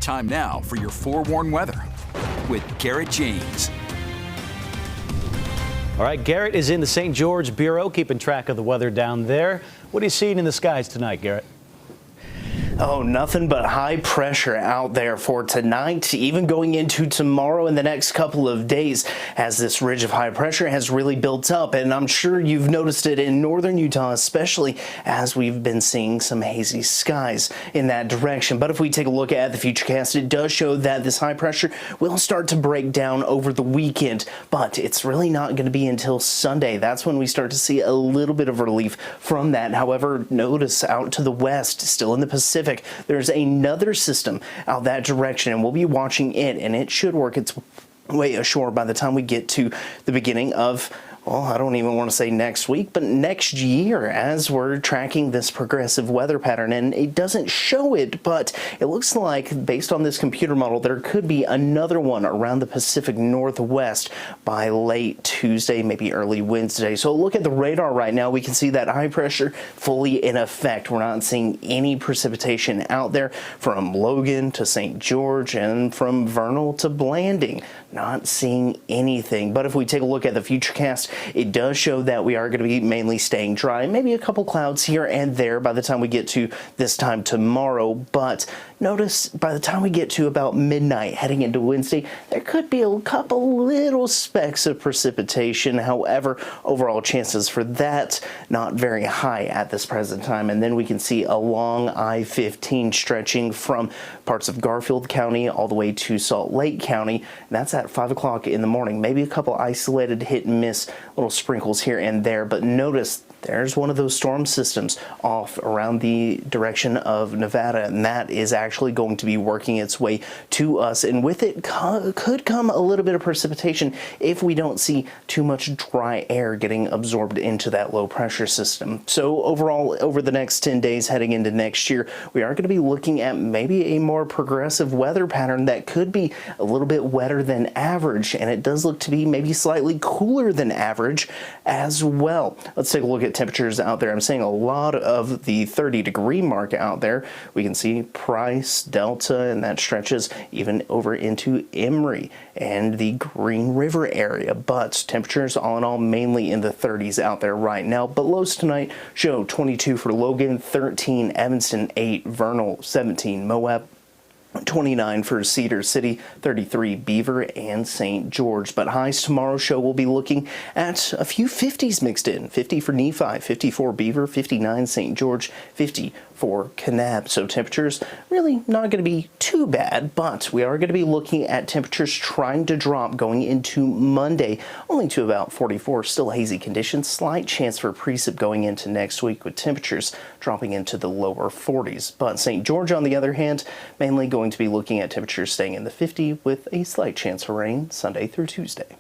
Time now for your forewarned weather with Garrett James. All right, Garrett is in the St. George Bureau, keeping track of the weather down there. What are you seeing in the skies tonight, Garrett? Oh, nothing but high pressure out there for tonight, even going into tomorrow and the next couple of days, as this ridge of high pressure has really built up. And I'm sure you've noticed it in northern Utah, especially as we've been seeing some hazy skies in that direction. But if we take a look at the futurecast, it does show that this high pressure will start to break down over the weekend, but it's really not going to be until Sunday. That's when we start to see a little bit of relief from that. However, notice out to the west, still in the Pacific, there's another system out that direction, and we'll be watching it, and it should work its way ashore by the time we get to the beginning of, well, I don't even want to say next week, but next year, as we're tracking this progressive weather pattern. And it doesn't show it, but it looks like, based on this computer model, there could be another one around the Pacific Northwest by late Tuesday, maybe early Wednesday. So look at the radar right now. We can see that high pressure fully in effect. We're not seeing any precipitation out there from Logan to St. George and from Vernal to Blanding. Not seeing anything. But if we take a look at the futurecast, it does show that we are going to be mainly staying dry. Maybe a couple clouds here and there by the time we get to this time tomorrow. But notice by the time we get to about midnight heading into Wednesday, there could be a couple little specks of precipitation. However, overall chances for that not very high at this present time. And then we can see a long I-15 stretching from parts of Garfield County all the way to Salt Lake County. And that's at 5 o'clock in the morning. Maybe a couple isolated hit and miss little sprinkles here and there, but notice there's one of those storm systems off around the direction of Nevada, and that is actually going to be working its way to us. And with it could come a little bit of precipitation if we don't see too much dry air getting absorbed into that low pressure system. So overall, over the next 10 days heading into next year, we are going to be looking at maybe a more progressive weather pattern that could be a little bit wetter than average, and it does look to be maybe slightly cooler than average as well. Let's take a look at temperatures out there. I'm seeing a lot of the 30-degree mark out there. We can see Price, Delta, and that stretches even over into Emory and the Green River area. But temperatures all in all mainly in the 30s out there right now. But lows tonight show 22 for Logan, 13 Evanston, 8 Vernal, 17 Moab, 29 for Cedar City, 33 Beaver and St. George. But highs tomorrow's show will be looking at a few 50s mixed in. 50 for Nephi, 54 Beaver, 59 St. George, 50 for Kanab. So temperatures really not going to be too bad, but we are going to be looking at temperatures trying to drop going into Monday, only to about 44. Still hazy conditions, slight chance for precip going into next week with temperatures dropping into the lower 40s. But St. George, on the other hand, mainly going to be looking at temperatures staying in the 50 with a slight chance for rain Sunday through Tuesday.